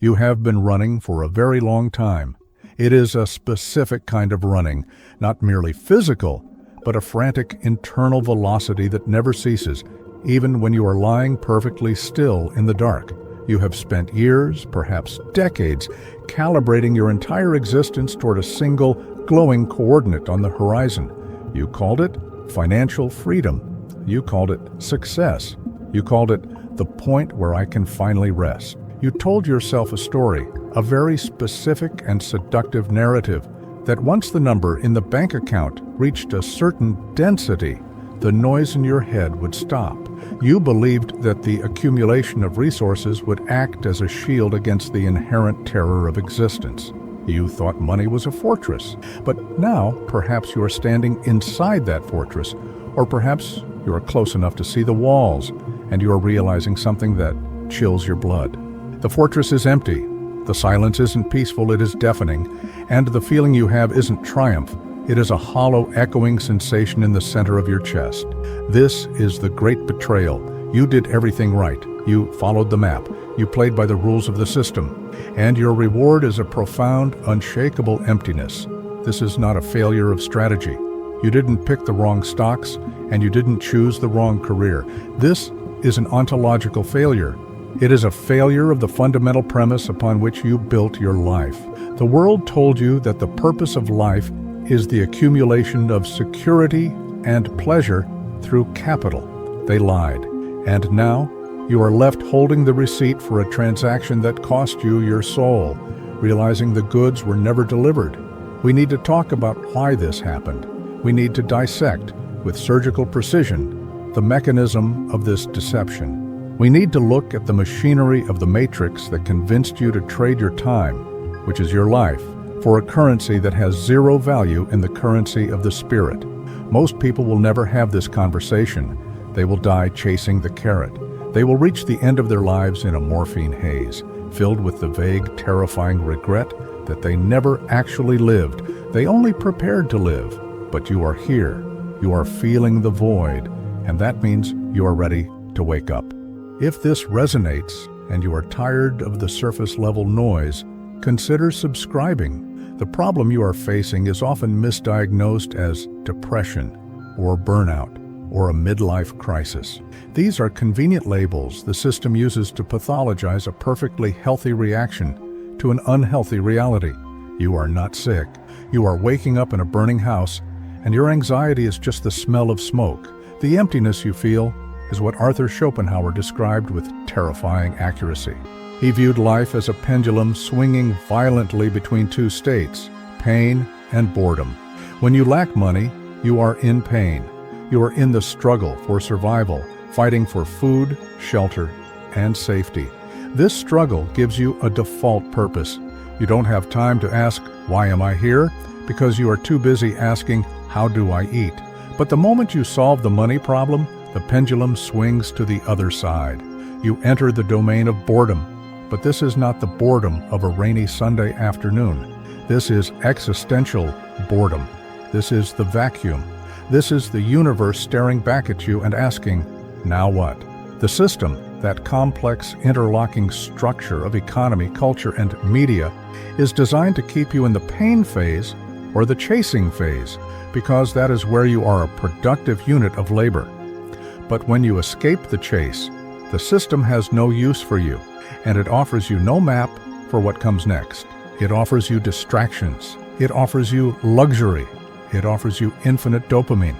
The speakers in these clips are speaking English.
You have been running for a very long time. It is a specific kind of running, not merely physical, but a frantic internal velocity that never ceases, even when you are lying perfectly still in the dark. You have spent years, perhaps decades, calibrating your entire existence toward a single, glowing coordinate on the horizon. You called it financial freedom. You called it success. You called it the point where I can finally rest. You told yourself a story, a very specific and seductive narrative, that once the number in the bank account reached a certain density, the noise in your head would stop. You believed that the accumulation of resources would act as a shield against the inherent terror of existence. You thought money was a fortress, but now perhaps you are standing inside that fortress, or perhaps you are close enough to see the walls, and you are realizing something that chills your blood. The fortress is empty. The silence isn't peaceful, it is deafening, and the feeling you have isn't triumph. It is a hollow, echoing sensation in the center of your chest. This is the great betrayal. You did everything right. You followed the map. You played by the rules of the system. And your reward is a profound, unshakable emptiness. This is not a failure of strategy. You didn't pick the wrong stocks, and you didn't choose the wrong career. This is an ontological failure. It is a failure of the fundamental premise upon which you built your life. The world told you that the purpose of life is the accumulation of security and pleasure through capital. They lied. And now, you are left holding the receipt for a transaction that cost you your soul, realizing the goods were never delivered. We need to talk about why this happened. We need to dissect, with surgical precision, the mechanism of this deception. We need to look at the machinery of the matrix that convinced you to trade your time, which is your life, for a currency that has zero value in the currency of the spirit. Most people will never have this conversation. They will die chasing the carrot. They will reach the end of their lives in a morphine haze, filled with the vague, terrifying regret that they never actually lived. They only prepared to live. But you are here. You are feeling the void, and that means you are ready to wake up. If this resonates and you are tired of the surface-level noise, consider subscribing. The problem you are facing is often misdiagnosed as depression or burnout or a midlife crisis. These are convenient labels the system uses to pathologize a perfectly healthy reaction to an unhealthy reality. You are not sick. You are waking up in a burning house, and your anxiety is just the smell of smoke. The emptiness you feel is what Arthur Schopenhauer described with terrifying accuracy. He viewed life as a pendulum swinging violently between two states, pain and boredom. When you lack money, you are in pain. You are in the struggle for survival, fighting for food, shelter, and safety. This struggle gives you a default purpose. You don't have time to ask, "Why am I here?" because you are too busy asking, "How do I eat?" But the moment you solve the money problem, the pendulum swings to the other side. You enter the domain of boredom. But this is not the boredom of a rainy Sunday afternoon. This is existential boredom. This is the vacuum. This is the universe staring back at you and asking, "Now what?" The system, that complex interlocking structure of economy, culture, and media, is designed to keep you in the pain phase or the chasing phase, because that is where you are a productive unit of labor. But when you escape the chase, the system has no use for you, and it offers you no map for what comes next. It offers you distractions. It offers you luxury. It offers you infinite dopamine.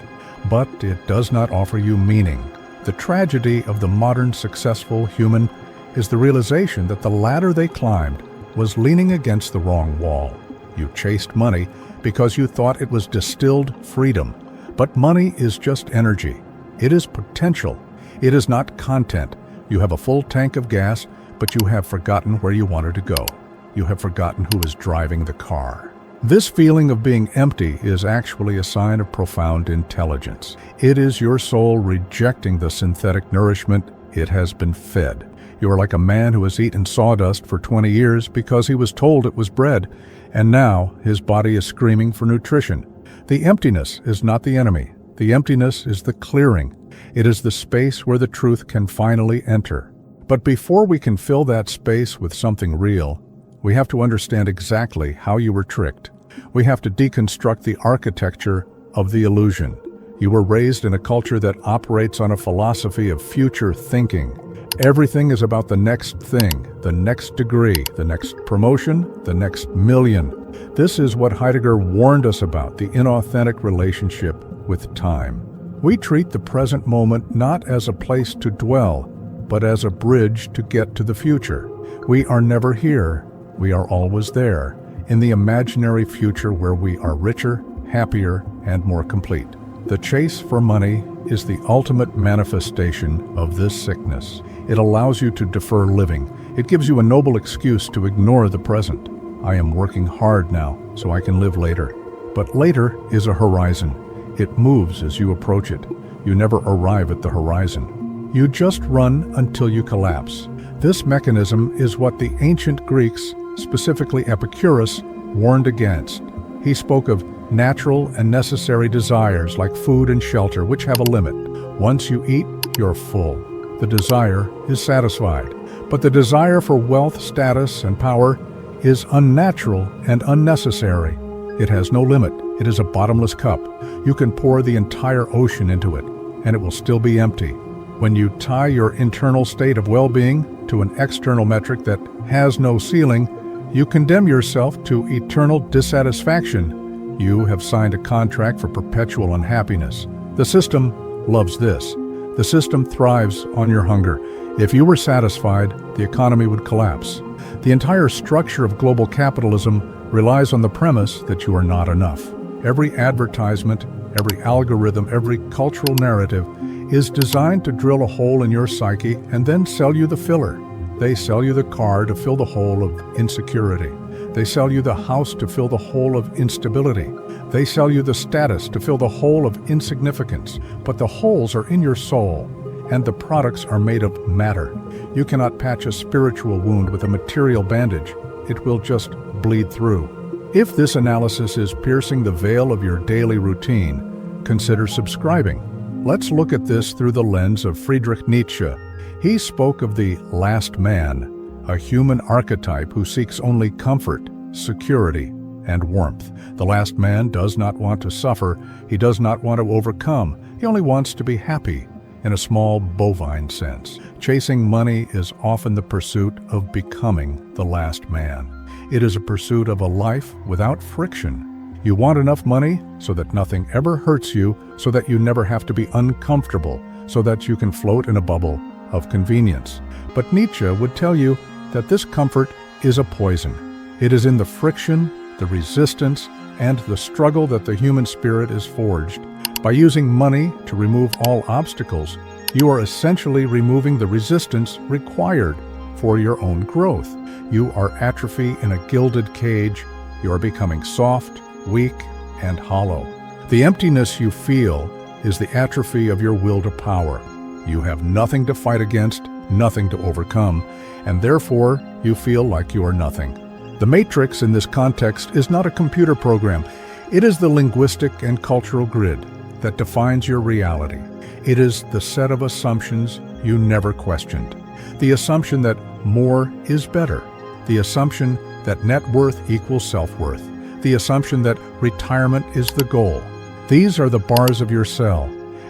But it does not offer you meaning. The tragedy of the modern successful human is the realization that the ladder they climbed was leaning against the wrong wall. You chased money because you thought it was distilled freedom. But money is just energy. It is potential. It is not content. You have a full tank of gas, but you have forgotten where you wanted to go. You have forgotten who is driving the car. This feeling of being empty is actually a sign of profound intelligence. It is your soul rejecting the synthetic nourishment it has been fed. You are like a man who has eaten sawdust for 20 years because he was told it was bread, and now his body is screaming for nutrition. The emptiness is not the enemy. The emptiness is the clearing. It is the space where the truth can finally enter. But before we can fill that space with something real, we have to understand exactly how you were tricked. We have to deconstruct the architecture of the illusion. You were raised in a culture that operates on a philosophy of future thinking. Everything is about the next thing, the next degree, the next promotion, the next million. This is what Heidegger warned us about, the inauthentic relationship with time. We treat the present moment not as a place to dwell, but as a bridge to get to the future. We are never here, we are always there, in the imaginary future where we are richer, happier, and more complete. The chase for money is the ultimate manifestation of this sickness. It allows you to defer living. It gives you a noble excuse to ignore the present. I am working hard now, so I can live later. But later is a horizon. It moves as you approach it. You never arrive at the horizon. You just run until you collapse. This mechanism is what the ancient Greeks, specifically Epicurus, warned against. He spoke of natural and necessary desires like food and shelter, which have a limit. Once you eat, you're full. The desire is satisfied. But the desire for wealth, status, and power is unnatural and unnecessary. It has no limit. It is a bottomless cup. You can pour the entire ocean into it, and it will still be empty. When you tie your internal state of well-being to an external metric that has no ceiling, you condemn yourself to eternal dissatisfaction. You have signed a contract for perpetual unhappiness. The system loves this. The system thrives on your hunger. If you were satisfied, the economy would collapse. The entire structure of global capitalism relies on the premise that you are not enough. Every advertisement, every algorithm, every cultural narrative is designed to drill a hole in your psyche and then sell you the filler. They sell you the car to fill the hole of insecurity. They sell you the house to fill the hole of instability. They sell you the status to fill the hole of insignificance. But the holes are in your soul, and the products are made of matter. You cannot patch a spiritual wound with a material bandage. It will just bleed through. If this analysis is piercing the veil of your daily routine, consider subscribing. Let's look at this through the lens of Friedrich Nietzsche. He spoke of the last man, a human archetype who seeks only comfort, security, and warmth. The last man does not want to suffer. He does not want to overcome. He only wants to be happy, in a small bovine sense. Chasing money is often the pursuit of becoming the last man. It is a pursuit of a life without friction. You want enough money so that nothing ever hurts you, so that you never have to be uncomfortable, so that you can float in a bubble of convenience. But Nietzsche would tell you that this comfort is a poison. It is in the friction, the resistance, and the struggle that the human spirit is forged. By using money to remove all obstacles, you are essentially removing the resistance required for your own growth. You are atrophy in a gilded cage. You are becoming soft, weak, and hollow. The emptiness you feel is the atrophy of your will to power. You have nothing to fight against, nothing to overcome, and therefore you feel like you are nothing. The matrix in this context is not a computer program. It is the linguistic and cultural grid that defines your reality. It is the set of assumptions you never questioned. The assumption that more is better. The assumption that net worth equals self-worth. The assumption that retirement is the goal. These are the bars of your cell.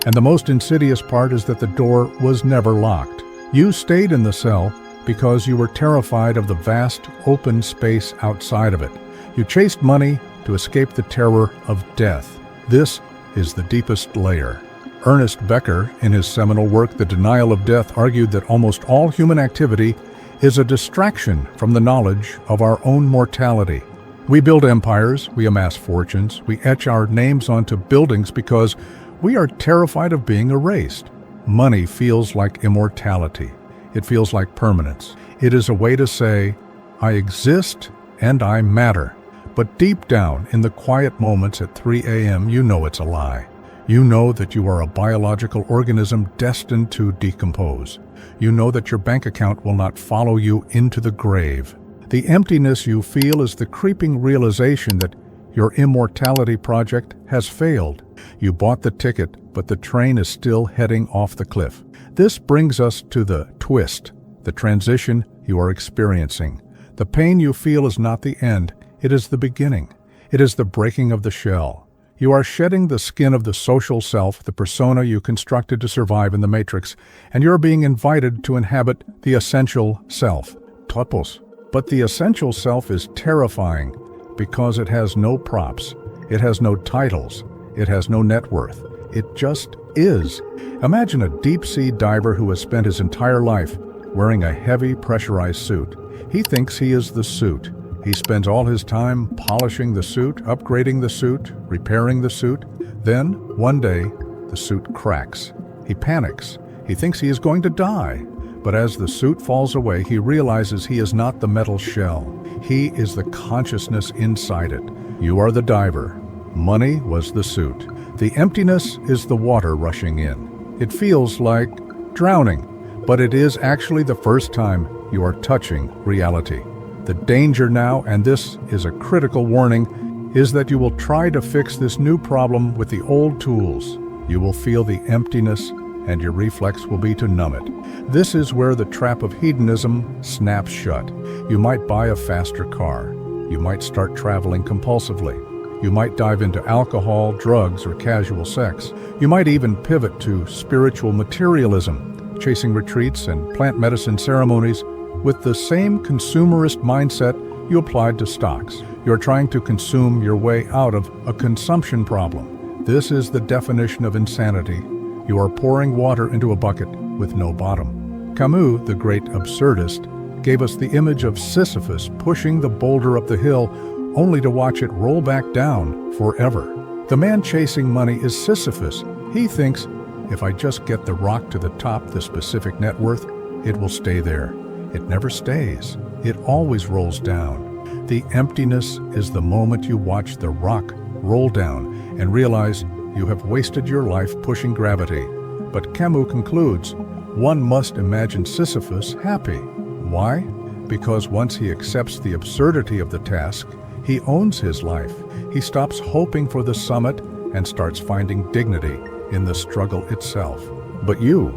And the most insidious part is that the door was never locked. You stayed in the cell because you were terrified of the vast open space outside of it. You chased money to escape the terror of death. This is the deepest layer. Ernest Becker, in his seminal work The Denial of Death, argued that almost all human activity is a distraction from the knowledge of our own mortality. We build empires, we amass fortunes, we etch our names onto buildings because we are terrified of being erased. Money feels like immortality. It feels like permanence. It is a way to say, I exist and I matter. But deep down, in the quiet moments at 3 a.m., you know it's a lie. You know that you are a biological organism destined to decompose. You know that your bank account will not follow you into the grave. The emptiness you feel is the creeping realization that your immortality project has failed. You bought the ticket, but the train is still heading off the cliff. This brings us to the twist, the transition you are experiencing. The pain you feel is not the end, it is the beginning. It is the breaking of the shell. You are shedding the skin of the social self, the persona you constructed to survive in the matrix, and you're being invited to inhabit the essential self, topos. But the essential self is terrifying because it has no props, it has no titles, it has no net worth. It just is. Imagine a deep-sea diver who has spent his entire life wearing a heavy pressurized suit. He thinks he is the suit. He spends all his time polishing the suit, upgrading the suit, repairing the suit. Then, one day, the suit cracks. He panics. He thinks he is going to die. But as the suit falls away, he realizes he is not the metal shell. He is the consciousness inside it. You are the diver. Money was the suit. The emptiness is the water rushing in. It feels like drowning, but it is actually the first time you are touching reality. The danger now, and this is a critical warning, is that you will try to fix this new problem with the old tools. You will feel the emptiness, and your reflex will be to numb it. This is where the trap of hedonism snaps shut. You might buy a faster car. You might start traveling compulsively. You might dive into alcohol, drugs, or casual sex. You might even pivot to spiritual materialism, chasing retreats and plant medicine ceremonies with the same consumerist mindset you applied to stocks. You're trying to consume your way out of a consumption problem. This is the definition of insanity. You are pouring water into a bucket with no bottom. Camus, the great absurdist, gave us the image of Sisyphus pushing the boulder up the hill only to watch it roll back down forever. The man chasing money is Sisyphus. He thinks, if I just get the rock to the top, the specific net worth, it will stay there. It never stays. It always rolls down. The emptiness is the moment you watch the rock roll down and realize you have wasted your life pushing gravity. But Camus concludes, one must imagine Sisyphus happy. Why? Because once he accepts the absurdity of the task, he owns his life. He stops hoping for the summit and starts finding dignity in the struggle itself. But you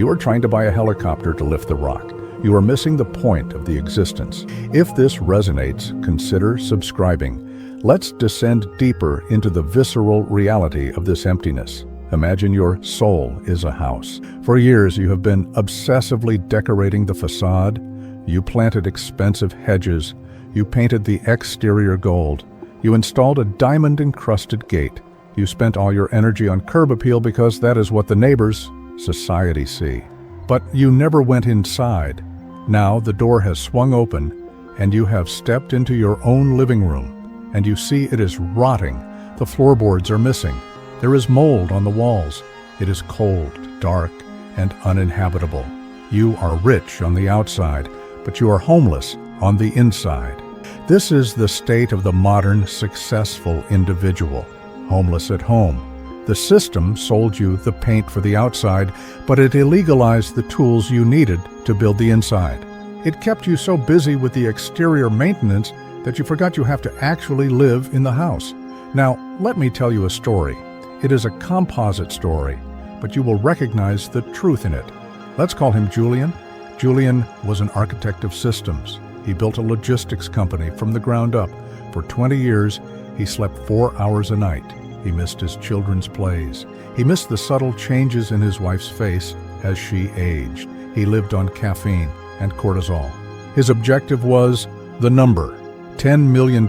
are trying to buy a helicopter to lift the rock. You are missing the point of the existence. If this resonates, consider subscribing. Let's descend deeper into the visceral reality of this emptiness. Imagine your soul is a house. For years you have been obsessively decorating the facade. You planted expensive hedges. You painted the exterior gold. You installed a diamond-encrusted gate. You spent all your energy on curb appeal because that is what the neighbors, society see. But you never went inside. Now the door has swung open, and you have stepped into your own living room, and you see it is rotting. The floorboards are missing. There is mold on the walls. It is cold, dark, and uninhabitable. You are rich on the outside, but you are homeless on the inside. This is the state of the modern, successful individual, homeless at home. The system sold you the paint for the outside, but it illegalized the tools you needed to build the inside. It kept you so busy with the exterior maintenance that you forgot you have to actually live in the house. Now, let me tell you a story. It is a composite story, but you will recognize the truth in it. Let's call him Julian. Julian was an architect of systems. He built a logistics company from the ground up. For 20 years, he slept 4 hours a night. He missed his children's plays. He missed the subtle changes in his wife's face as she aged. He lived on caffeine and cortisol. His objective was the number, $10 million.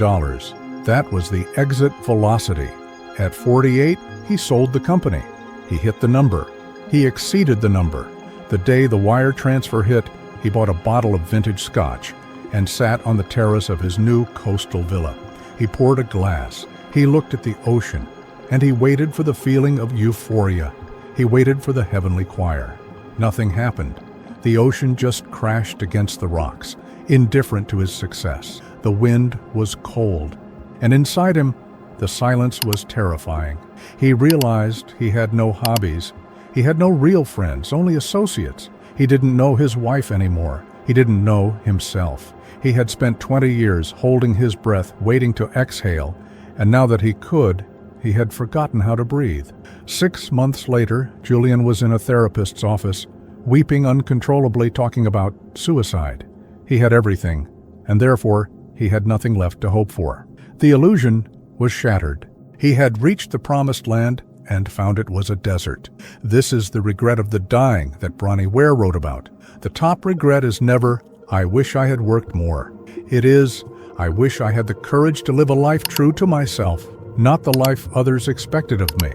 That was the exit velocity. At 48, he sold the company. He hit the number. He exceeded the number. The day the wire transfer hit, he bought a bottle of vintage scotch and sat on the terrace of his new coastal villa. He poured a glass. He looked at the ocean. And he waited for the feeling of euphoria. He waited for the heavenly choir. Nothing happened. The ocean just crashed against the rocks, indifferent to his success. The wind was cold, and inside him, the silence was terrifying. He realized he had no hobbies. He had no real friends, only associates. He didn't know his wife anymore. He didn't know himself. He had spent 20 years holding his breath, waiting to exhale, and now that he could, he had forgotten how to breathe. 6 months later, Julian was in a therapist's office, weeping uncontrollably, talking about suicide. He had everything, and therefore he had nothing left to hope for. The illusion was shattered. He had reached the promised land and found it was a desert. This is the regret of the dying that Bronnie Ware wrote about. The top regret is never, "I wish I had worked more." It is, "I wish I had the courage to live a life true to myself, not the life others expected of me."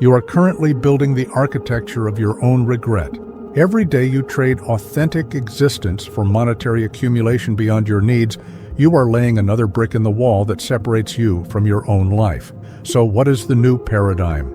You are currently building the architecture of your own regret. Every day you trade authentic existence for monetary accumulation beyond your needs, you are laying another brick in the wall that separates you from your own life. So what is the new paradigm?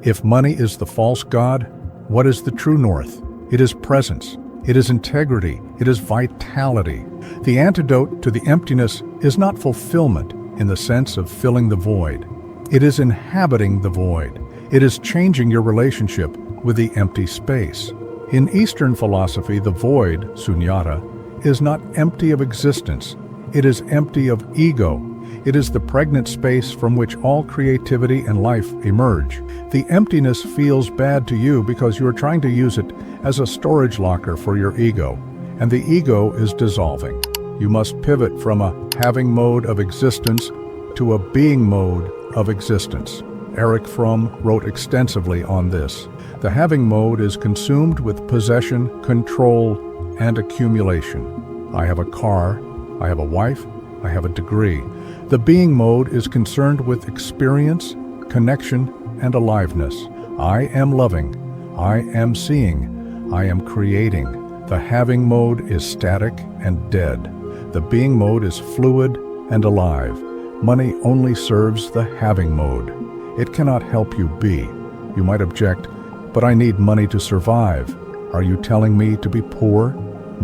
If money is the false god, what is the true north? It is presence. It is integrity. It is vitality. The antidote to the emptiness is not fulfillment in the sense of filling the void. It is inhabiting the void. It is changing your relationship with the empty space. In Eastern philosophy, the void, sunyata, is not empty of existence. It is empty of ego. It is the pregnant space from which all creativity and life emerge. The emptiness feels bad to you because you are trying to use it as a storage locker for your ego, and the ego is dissolving. You must pivot from a having mode of existence to a being mode of existence. Erich Fromm wrote extensively on this. The having mode is consumed with possession, control, and accumulation. I have a car, I have a wife, I have a degree. The being mode is concerned with experience, connection, and aliveness. I am loving, I am seeing, I am creating. The having mode is static and dead. The being mode is fluid and alive. Money only serves the having mode. It cannot help you be. You might object, "But I need money to survive." Are you telling me to be poor?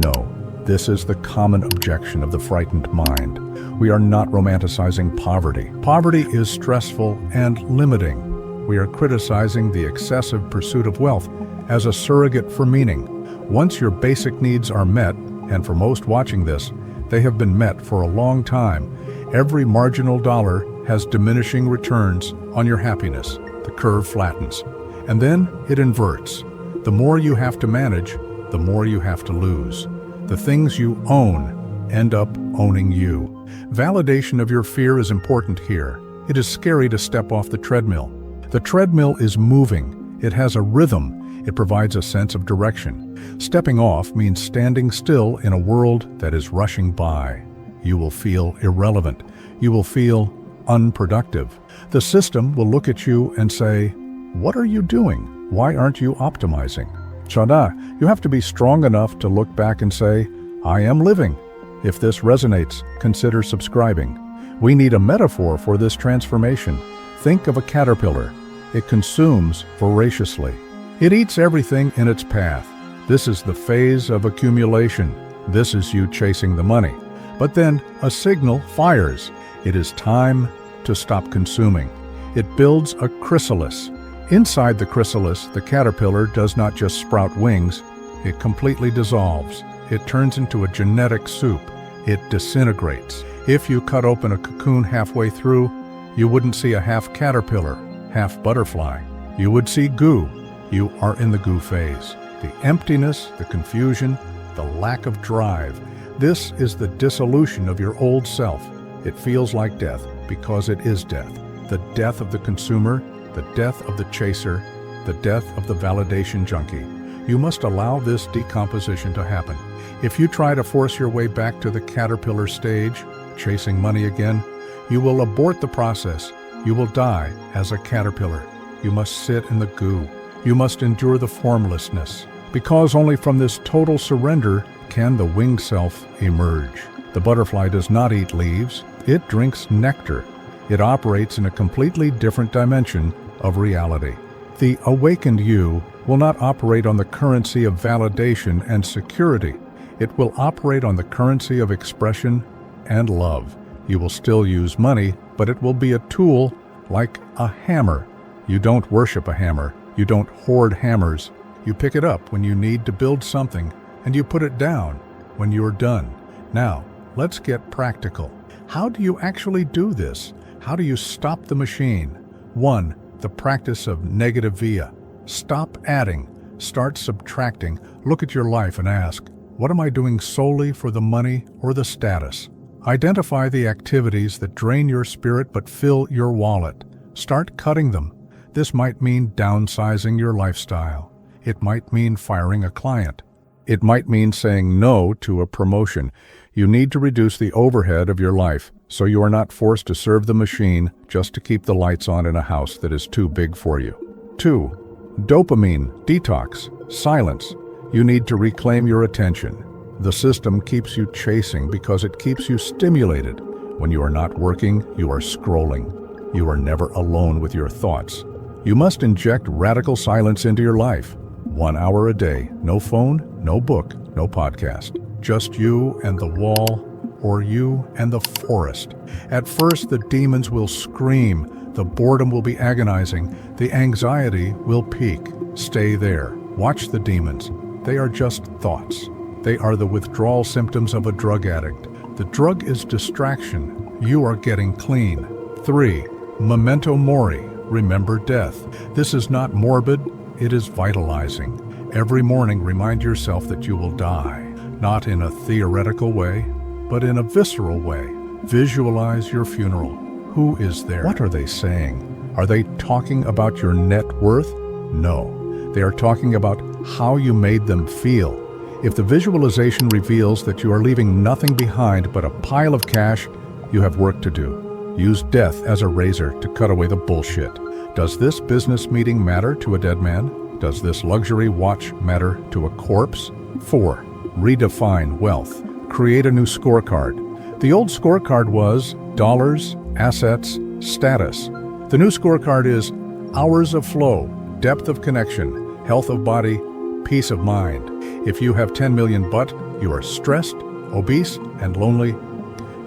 No. This is the common objection of the frightened mind. We are not romanticizing poverty. Poverty is stressful and limiting. We are criticizing the excessive pursuit of wealth as a surrogate for meaning. Once your basic needs are met, and for most watching this, they have been met for a long time, every marginal dollar has diminishing returns on your happiness. The curve flattens. And then it inverts. The more you have to manage, the more you have to lose. The things you own end up owning you. Validation of your fear is important here. It is scary to step off the treadmill. The treadmill is moving. It has a rhythm. It provides a sense of direction. Stepping off means standing still in a world that is rushing by. You will feel irrelevant. You will feel unproductive. The system will look at you and say, "What are you doing? Why aren't you optimizing?" Chada, you have to be strong enough to look back and say, "I am living." If this resonates, consider subscribing. We need a metaphor for this transformation. Think of a caterpillar. It consumes voraciously. It eats everything in its path. This is the phase of accumulation. This is you chasing the money. But then a signal fires. It is time to stop consuming. It builds a chrysalis. Inside the chrysalis, the caterpillar does not just sprout wings, it completely dissolves. It turns into a genetic soup. It disintegrates. If you cut open a cocoon halfway through, you wouldn't see a half caterpillar, half butterfly. You would see goo. You are in the goo phase. The emptiness, the confusion, the lack of drive. This is the dissolution of your old self. It feels like death because it is death. The death of the consumer, the death of the chaser, the death of the validation junkie. You must allow this decomposition to happen. If you try to force your way back to the caterpillar stage, chasing money again, you will abort the process. You will die as a caterpillar. You must sit in the goo. You must endure the formlessness. Because only from this total surrender can the winged self emerge. The butterfly does not eat leaves. It drinks nectar. It operates in a completely different dimension of reality. The awakened you will not operate on the currency of validation and security. It will operate on the currency of expression and love. You will still use money, but it will be a tool like a hammer. You don't worship a hammer. You don't hoard hammers. You pick it up when you need to build something, and you put it down when you're done. Now, let's get practical. How do you actually do this? How do you stop the machine? 1. The practice of negative via. Stop adding. Start subtracting. Look at your life and ask, what am I doing solely for the money or the status? Identify the activities that drain your spirit but fill your wallet. Start cutting them. This might mean downsizing your lifestyle. It might mean firing a client. It might mean saying no to a promotion. You need to reduce the overhead of your life so you are not forced to serve the machine just to keep the lights on in a house that is too big for you. 2. Dopamine detox. Silence. You need to reclaim your attention. The system keeps you chasing because it keeps you stimulated. When you are not working, you are scrolling. You are never alone with your thoughts. You must inject radical silence into your life. 1 hour a day. No phone, no book, no podcast. Just you and the wall, or you and the forest. At first, the demons will scream. The boredom will be agonizing. The anxiety will peak. Stay there. Watch the demons. They are just thoughts. They are the withdrawal symptoms of a drug addict. The drug is distraction. You are getting clean. 3. Memento mori. Remember death. This is not morbid. It is vitalizing. Every morning, remind yourself that you will die. Not in a theoretical way, but in a visceral way. Visualize your funeral. Who is there? What are they saying? Are they talking about your net worth? No. They are talking about how you made them feel. If the visualization reveals that you are leaving nothing behind but a pile of cash, you have work to do. Use death as a razor to cut away the bullshit. Does this business meeting matter to a dead man? Does this luxury watch matter to a corpse? 4. Redefine wealth. Create a new scorecard. The old scorecard was dollars, assets, status. The new scorecard is hours of flow, depth of connection, health of body, peace of mind. If you have 10 million but you are stressed, obese, and lonely,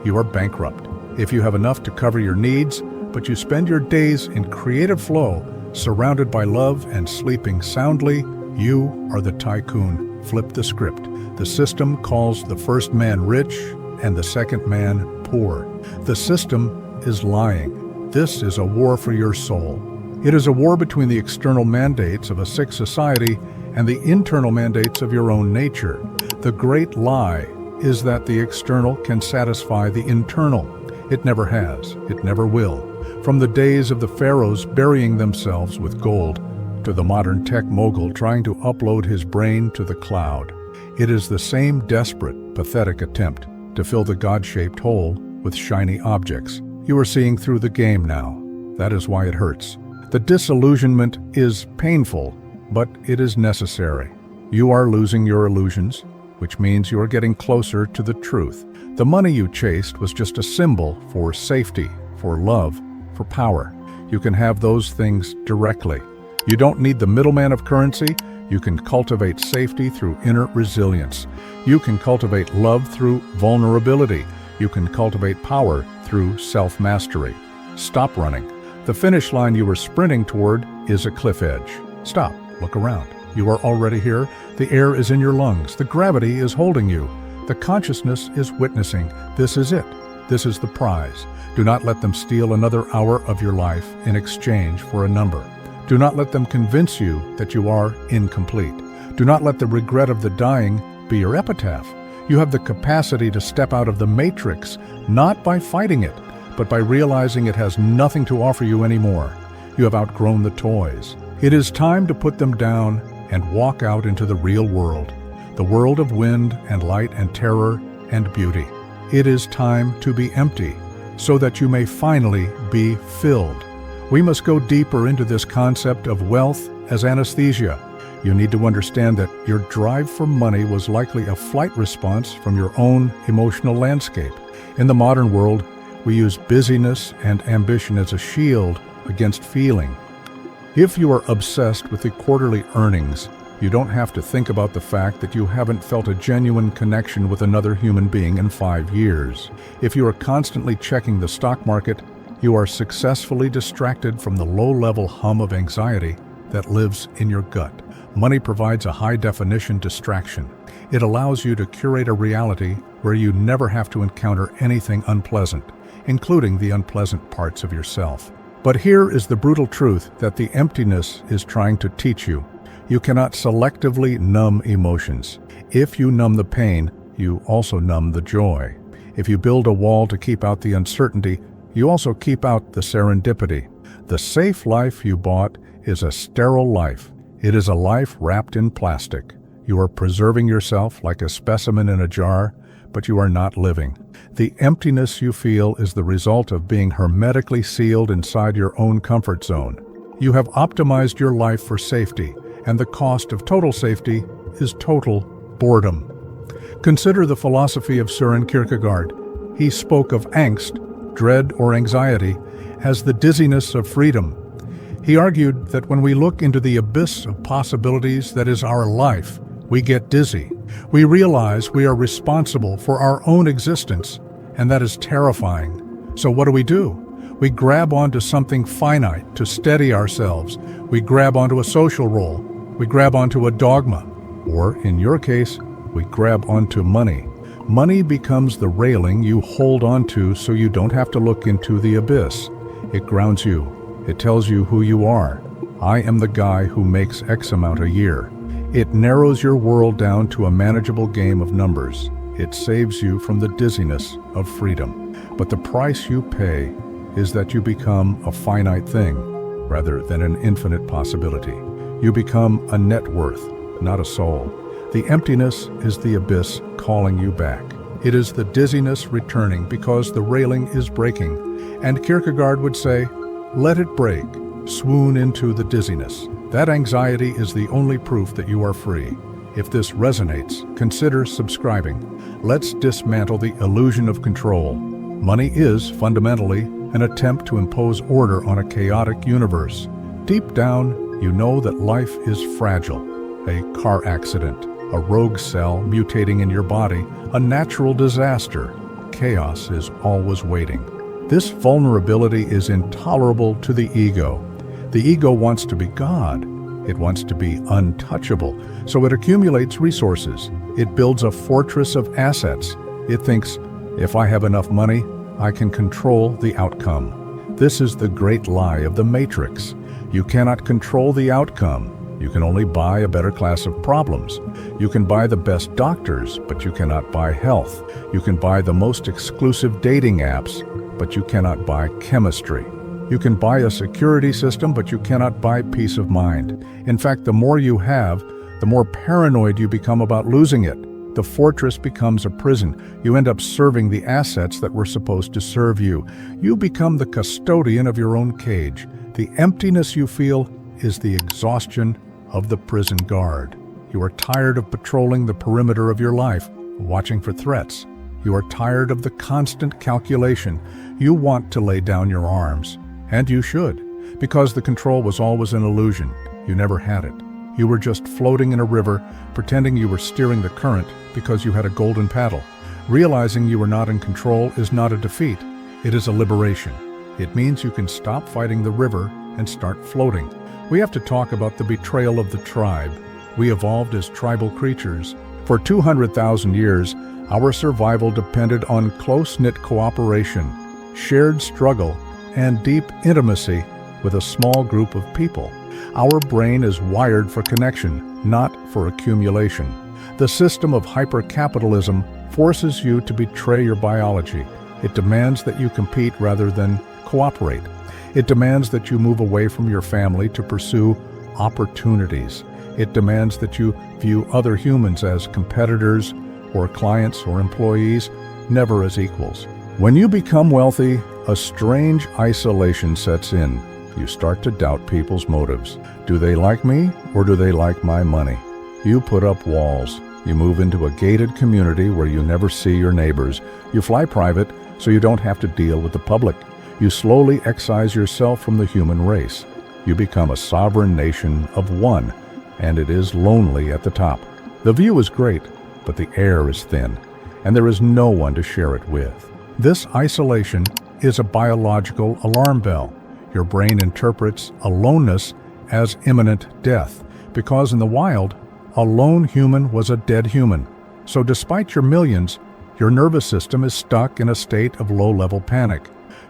you are bankrupt. If you have enough to cover your needs, but you spend your days in creative flow, surrounded by love and sleeping soundly, you are the tycoon. Flip the script. The system calls the first man rich and the second man poor. The system is lying. This is a war for your soul. It is a war between the external mandates of a sick society and the internal mandates of your own nature. The great lie is that the external can satisfy the internal. It never has. It never will. From the days of the pharaohs burying themselves with gold to the modern tech mogul trying to upload his brain to the cloud, it is the same desperate, pathetic attempt to fill the God-shaped hole with shiny objects. You are seeing through the game now. That is why it hurts. The disillusionment is painful, but it is necessary. You are losing your illusions, which means you are getting closer to the truth. The money you chased was just a symbol for safety, for love, for power. You can have those things directly. You don't need the middleman of currency. You can cultivate safety through inner resilience. You can cultivate love through vulnerability. You can cultivate power through self-mastery. Stop running. The finish line you were sprinting toward is a cliff edge. Stop. Look around. You are already here. The air is in your lungs. The gravity is holding you. The consciousness is witnessing. This is it. This is the prize. Do not let them steal another hour of your life in exchange for a number. Do not let them convince you that you are incomplete. Do not let the regret of the dying be your epitaph. You have the capacity to step out of the matrix, not by fighting it, but by realizing it has nothing to offer you anymore. You have outgrown the toys. It is time to put them down and walk out into the real world, the world of wind and light and terror and beauty. It is time to be empty, so that you may finally be filled. We must go deeper into this concept of wealth as anesthesia. You need to understand that your drive for money was likely a flight response from your own emotional landscape. In the modern world, we use busyness and ambition as a shield against feeling. If you are obsessed with the quarterly earnings, you don't have to think about the fact that you haven't felt a genuine connection with another human being in 5 years. If you are constantly checking the stock market, you are successfully distracted from the low-level hum of anxiety that lives in your gut. Money provides a high-definition distraction. It allows you to curate a reality where you never have to encounter anything unpleasant, including the unpleasant parts of yourself. But here is the brutal truth that the emptiness is trying to teach you. You cannot selectively numb emotions. If you numb the pain, you also numb the joy. If you build a wall to keep out the uncertainty, you also keep out the serendipity. The safe life you bought is a sterile life. It is a life wrapped in plastic. You are preserving yourself like a specimen in a jar, but you are not living. The emptiness you feel is the result of being hermetically sealed inside your own comfort zone. You have optimized your life for safety, and the cost of total safety is total boredom. Consider the philosophy of Søren Kierkegaard. He spoke of angst, dread or anxiety, as the dizziness of freedom. He argued that when we look into the abyss of possibilities that is our life, we get dizzy. We realize we are responsible for our own existence, and that is terrifying. So what do? We grab onto something finite to steady ourselves. We grab onto a social role. We grab onto a dogma. Or, in your case, we grab onto money. Money becomes the railing you hold onto so you don't have to look into the abyss. It grounds you. It tells you who you are. I am the guy who makes X amount a year. It narrows your world down to a manageable game of numbers. It saves you from the dizziness of freedom. But the price you pay is that you become a finite thing rather than an infinite possibility. You become a net worth, not a soul. The emptiness is the abyss calling you back. It is the dizziness returning because the railing is breaking. And Kierkegaard would say, let it break, swoon into the dizziness. That anxiety is the only proof that you are free. If this resonates, consider subscribing. Let's dismantle the illusion of control. Money is, fundamentally, an attempt to impose order on a chaotic universe. Deep down, you know that life is fragile. A car accident, a rogue cell mutating in your body, a natural disaster. Chaos is always waiting. This vulnerability is intolerable to the ego. The ego wants to be God. It wants to be untouchable, so it accumulates resources. It builds a fortress of assets. It thinks, if I have enough money, I can control the outcome. This is the great lie of the Matrix. You cannot control the outcome. You can only buy a better class of problems. You can buy the best doctors, but you cannot buy health. You can buy the most exclusive dating apps, but you cannot buy chemistry. You can buy a security system, but you cannot buy peace of mind. In fact, the more you have, the more paranoid you become about losing it. The fortress becomes a prison. You end up serving the assets that were supposed to serve you. You become the custodian of your own cage. The emptiness you feel is the exhaustion of the prison guard. You are tired of patrolling the perimeter of your life, watching for threats. You are tired of the constant calculation. You want to lay down your arms. And you should, because the control was always an illusion. You never had it. You were just floating in a river, pretending you were steering the current because you had a golden paddle. Realizing you were not in control is not a defeat. It is a liberation. It means you can stop fighting the river and start floating. We have to talk about the betrayal of the tribe. We evolved as tribal creatures. For 200,000 years, our survival depended on close-knit cooperation, shared struggle, and deep intimacy with a small group of people. Our brain is wired for connection, not for accumulation. The system of hyper-capitalism forces you to betray your biology. It demands that you compete rather than cooperate. It demands that you move away from your family to pursue opportunities. It demands that you view other humans as competitors or clients or employees, never as equals. When you become wealthy, a strange isolation sets in. You start to doubt people's motives. Do they like me or do they like my money? You put up walls. You move into a gated community where you never see your neighbors. You fly private so you don't have to deal with the public. You slowly excise yourself from the human race. You become a sovereign nation of one, and it is lonely at the top. The view is great, but the air is thin, and there is no one to share it with. This isolation is a biological alarm bell. Your brain interprets aloneness as imminent death, because in the wild, a lone human was a dead human. So despite your millions, your nervous system is stuck in a state of low-level panic.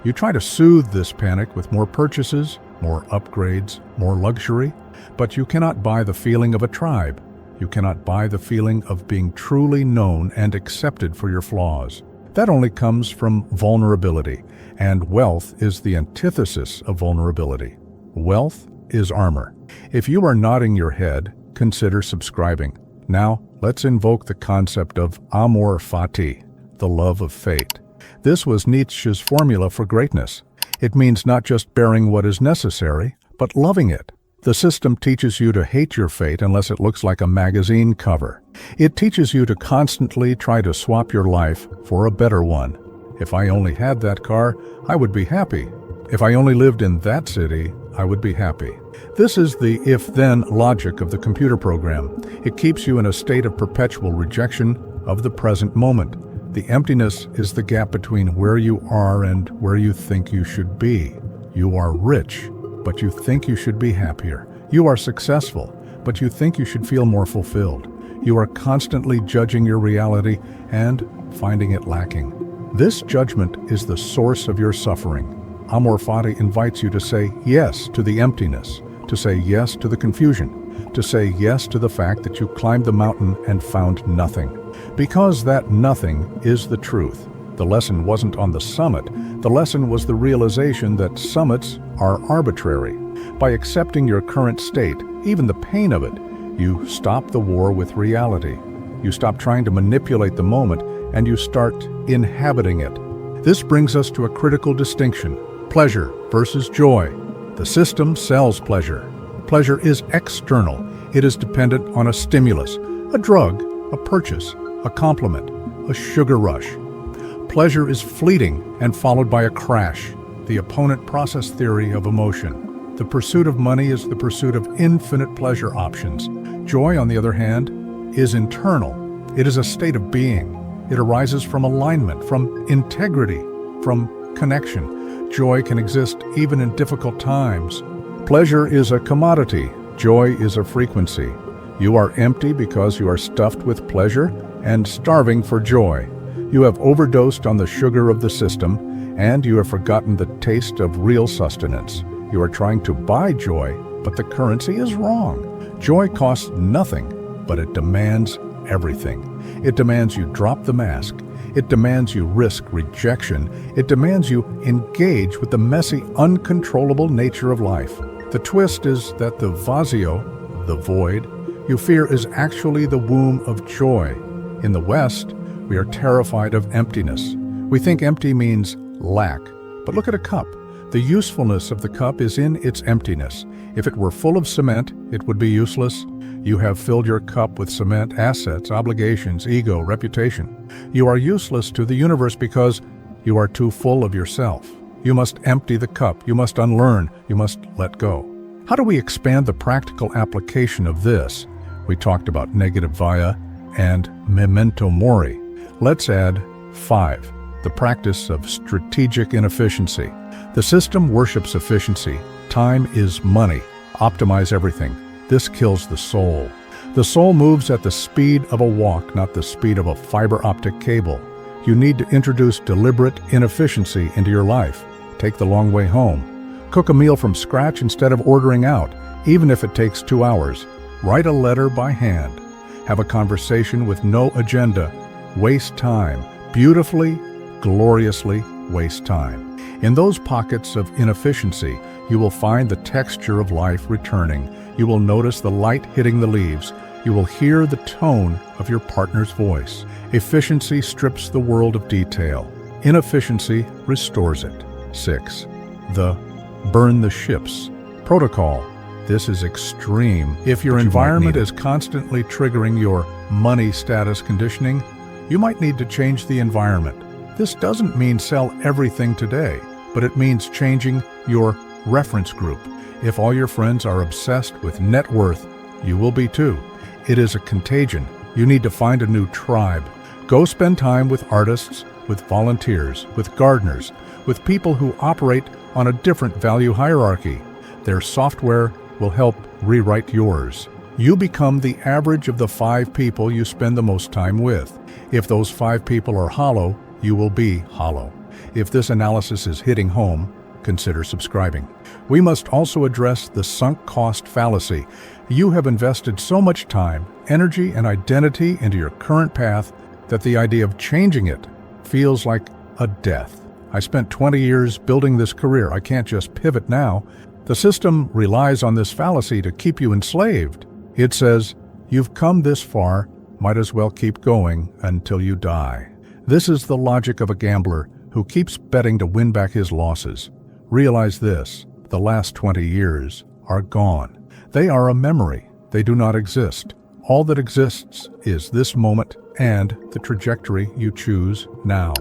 You try to soothe this panic with more purchases, more upgrades, more luxury, but you cannot buy the feeling of a tribe. You cannot buy the feeling of being truly known and accepted for your flaws. That only comes from vulnerability, and wealth is the antithesis of vulnerability. Wealth is armor. If you are nodding your head, consider subscribing. Now, let's invoke the concept of amor fati, the love of fate. This was Nietzsche's formula for greatness. It means not just bearing what is necessary, but loving it. The system teaches you to hate your fate unless it looks like a magazine cover. It teaches you to constantly try to swap your life for a better one. If I only had that car, I would be happy. If I only lived in that city, I would be happy. This is the if-then logic of the computer program. It keeps you in a state of perpetual rejection of the present moment. The emptiness is the gap between where you are and where you think you should be. You are rich, but you think you should be happier. You are successful, but you think you should feel more fulfilled. You are constantly judging your reality and finding it lacking. This judgment is the source of your suffering. Amor fati invites you to say yes to the emptiness, to say yes to the confusion, to say yes to the fact that you climbed the mountain and found nothing. Because that nothing is the truth. The lesson wasn't on the summit. The lesson was the realization that summits are arbitrary. By accepting your current state, even the pain of it, you stop the war with reality. You stop trying to manipulate the moment, and you start inhabiting it. This brings us to a critical distinction: pleasure versus joy. The system sells pleasure. Pleasure is external. It is dependent on a stimulus, a drug, a purchase, a compliment, a sugar rush. Pleasure is fleeting and followed by a crash, the opponent process theory of emotion. The pursuit of money is the pursuit of infinite pleasure options. Joy, on the other hand, is internal. It is a state of being. It arises from alignment, from integrity, from connection. Joy can exist even in difficult times. Pleasure is a commodity. Joy is a frequency. You are empty because you are stuffed with pleasure and starving for joy. You have overdosed on the sugar of the system, and you have forgotten the taste of real sustenance. You are trying to buy joy, but the currency is wrong. Joy costs nothing, but it demands everything. It demands you drop the mask. It demands you risk rejection. It demands you engage with the messy, uncontrollable nature of life. The twist is that the vazio, the void, you fear is actually the womb of joy. In the West, we are terrified of emptiness. We think empty means lack. But look at a cup. The usefulness of the cup is in its emptiness. If it were full of cement, it would be useless. You have filled your cup with cement, assets, obligations, ego, reputation. You are useless to the universe because you are too full of yourself. You must empty the cup. You must unlearn. You must let go. How do we expand the practical application of this? We talked about negative via and memento mori. Let's add 5, the practice of strategic inefficiency. The system worships efficiency. Time is money. Optimize everything. This kills the soul. The soul moves at the speed of a walk, not the speed of a fiber optic cable. You need to introduce deliberate inefficiency into your life. Take the long way home. Cook a meal from scratch instead of ordering out, even if it takes 2 hours. Write a letter by hand. Have a conversation with no agenda. Waste time. Beautifully, gloriously waste time. In those pockets of inefficiency, you will find the texture of life returning. You will notice the light hitting the leaves. You will hear the tone of your partner's voice. Efficiency strips the world of detail. Inefficiency restores it. 6. The burn the ships protocol. This is extreme. If your environment is constantly triggering your money status conditioning, you might need to change the environment. This doesn't mean sell everything today, but it means changing your reference group. If all your friends are obsessed with net worth, you will be too. It is a contagion. You need to find a new tribe. Go spend time with artists, with volunteers, with gardeners, with people who operate on a different value hierarchy. Their software will help rewrite yours. You become the average of the 5 people you spend the most time with. If those 5 people are hollow, you will be hollow. If this analysis is hitting home, consider subscribing. We must also address the sunk cost fallacy. You have invested so much time, energy, and identity into your current path that the idea of changing it feels like a death. I spent 20 years building this career. I can't just pivot now. The system relies on this fallacy to keep you enslaved. It says, you've come this far, might as well keep going until you die. This is the logic of a gambler who keeps betting to win back his losses. Realize this, the last 20 years are gone. They are a memory. They do not exist. All that exists is this moment and the trajectory you choose now.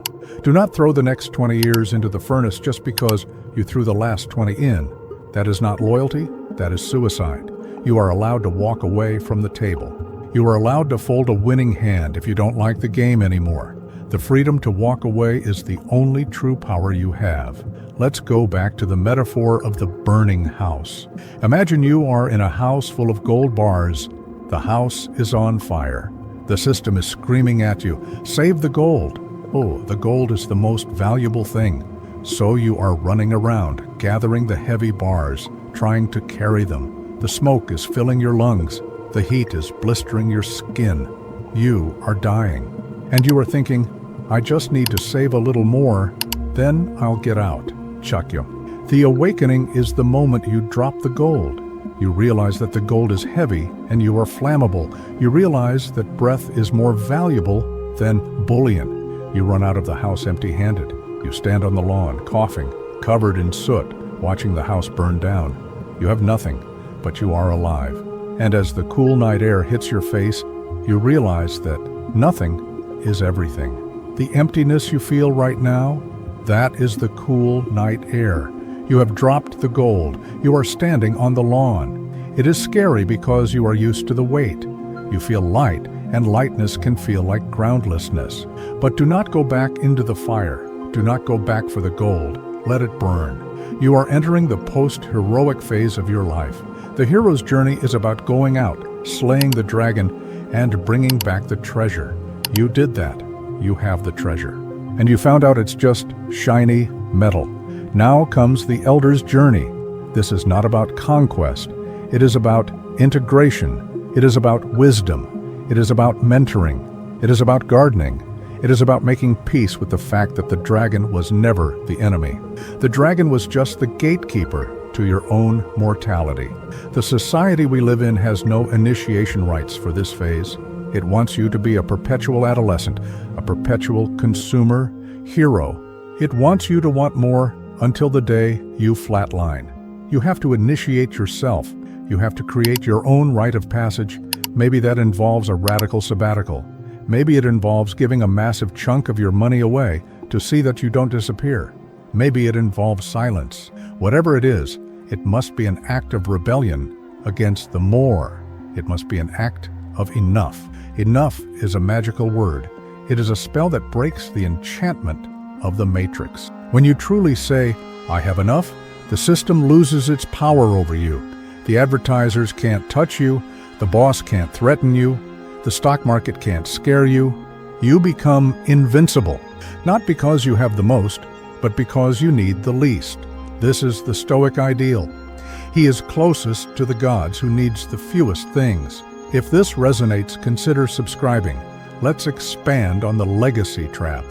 Do not throw the next 20 years into the furnace just because you threw the last 20 in. That is not loyalty, that is suicide. You are allowed to walk away from the table. You are allowed to fold a winning hand if you don't like the game anymore. The freedom to walk away is the only true power you have. Let's go back to the metaphor of the burning house. Imagine you are in a house full of gold bars. The house is on fire. The system is screaming at you, save the gold. Oh, the gold is the most valuable thing. So you are running around, gathering the heavy bars, trying to carry them. The smoke is filling your lungs. The heat is blistering your skin. You are dying. And you are thinking, I just need to save a little more, then I'll get out. Chakya. The awakening is the moment you drop the gold. You realize that the gold is heavy and you are flammable. You realize that breath is more valuable than bullion. You run out of the house empty-handed. You stand on the lawn, coughing, covered in soot, watching the house burn down. You have nothing, but you are alive. And as the cool night air hits your face, you realize that nothing is everything. The emptiness you feel right now, that is the cool night air. You have dropped the gold. You are standing on the lawn. It is scary because you are used to the weight. You feel light, and lightness can feel like groundlessness. But do not go back into the fire. Do not go back for the gold. Let it burn. You are entering the post-heroic phase of your life. The hero's journey is about going out, slaying the dragon, and bringing back the treasure. You did that. You have the treasure. And you found out it's just shiny metal. Now comes the elder's journey. This is not about conquest. It is about integration. It is about wisdom. It is about mentoring. It is about gardening. It is about making peace with the fact that the dragon was never the enemy. The dragon was just the gatekeeper to your own mortality. The society we live in has no initiation rites for this phase. It wants you to be a perpetual adolescent, a perpetual consumer hero. It wants you to want more until the day you flatline. You have to initiate yourself. You have to create your own rite of passage. Maybe that involves a radical sabbatical. Maybe it involves giving a massive chunk of your money away to see that you don't disappear. Maybe it involves silence. Whatever it is, it must be an act of rebellion against the more. It must be an act of enough. Enough is a magical word. It is a spell that breaks the enchantment of the matrix. When you truly say, I have enough, the system loses its power over you. The advertisers can't touch you. The boss can't threaten you. The stock market can't scare you. You become invincible, not because you have the most, but because you need the least. This is the Stoic ideal. He is closest to the gods who needs the fewest things. If this resonates, consider subscribing. Let's expand on the legacy trap.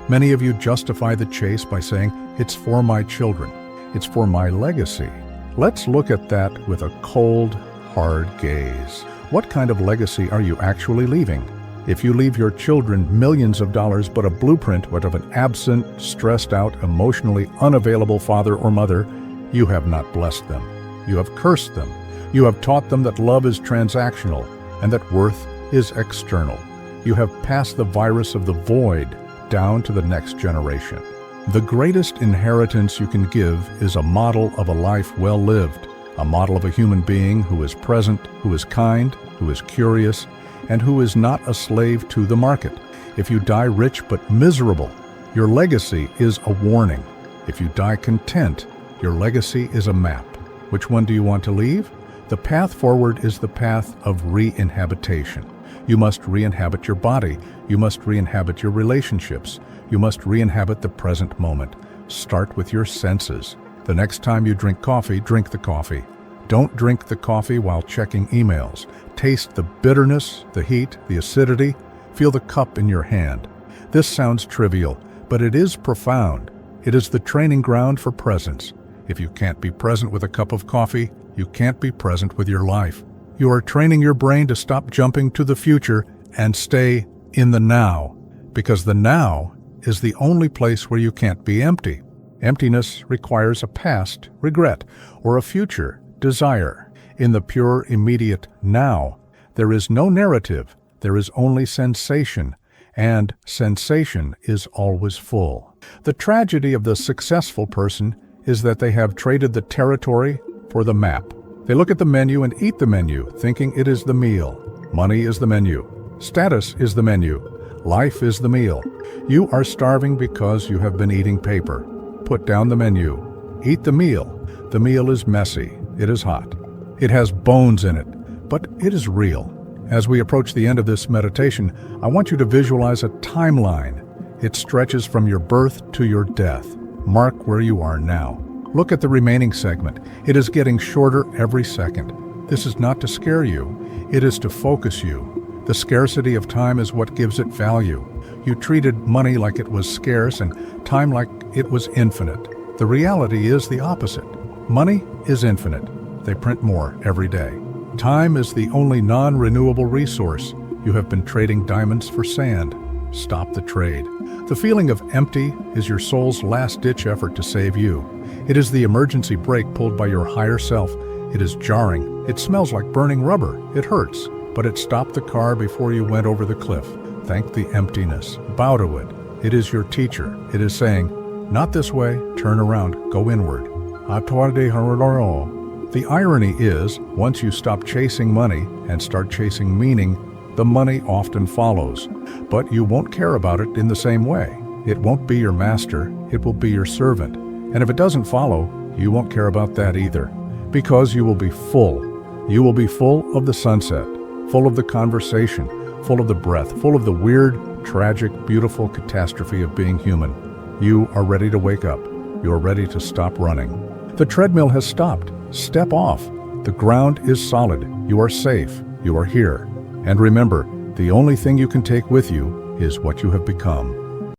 Many of you justify the chase by saying, it's for my children. It's for my legacy. Let's look at that with a cold, hard gaze. What kind of legacy are you actually leaving? If you leave your children millions of dollars but a blueprint of an absent, stressed out, emotionally unavailable father or mother, you have not blessed them. You have cursed them. You have taught them that love is transactional and that worth is external. You have passed the virus of the void down to the next generation. The greatest inheritance you can give is a model of a life well lived, a model of a human being who is present, who is kind, who is curious, and who is not a slave to the market. If you die rich but miserable, your legacy is a warning. If you die content, your legacy is a map. Which one do you want to leave? The path forward is the path of re-inhabitation. You must re-inhabit your body. You must re-inhabit your relationships. You must re-inhabit the present moment. Start with your senses. The next time you drink the coffee. Don't drink the coffee while checking emails. Taste the bitterness, the heat, the acidity. Feel the cup in your hand. This sounds trivial, but it is profound. It is the training ground for presence. If you can't be present with a cup of coffee, you can't be present with your life. You are training your brain to stop jumping to the future and stay in the now, because the now is the only place where you can't be empty. Emptiness requires a past, regret, or a future, desire. In the pure, immediate now, there is no narrative, there is only sensation, and sensation is always full. The tragedy of the successful person is that they have traded the territory for the map. They look at the menu and eat the menu, thinking it is the meal. Money is the menu. Status is the menu. Life is the meal. You are starving because you have been eating paper. Put down the menu. Eat the meal. The meal is messy. It is hot. It has bones in it, but it is real. As we approach the end of this meditation, I want you to visualize a timeline. It stretches from your birth to your death. Mark where you are now. Look at the remaining segment. It is getting shorter every second. This is not to scare you. It is to focus you. The scarcity of time is what gives it value. You treated money like it was scarce and time like it was infinite. The reality is the opposite. Money is infinite. They print more every day. Time is the only non-renewable resource. You have been trading diamonds for sand. Stop the trade. The feeling of empty is your soul's last-ditch effort to save you. It is the emergency brake pulled by your higher self. It is jarring. It smells like burning rubber. It hurts. But it stopped the car before you went over the cliff. Thank the emptiness. Bow to it. It is your teacher. It is saying, not this way, turn around, go inward. The irony is, once you stop chasing money and start chasing meaning, the money often follows. But you won't care about it in the same way. It won't be your master, it will be your servant. And if it doesn't follow, you won't care about that either. Because you will be full. You will be full of the sunset, full of the conversation, full of the breath, full of the weird, tragic, beautiful catastrophe of being human. You are ready to wake up. You are ready to stop running. The treadmill has stopped. Step off. The ground is solid. You are safe. You are here. And remember, the only thing you can take with you is what you have become.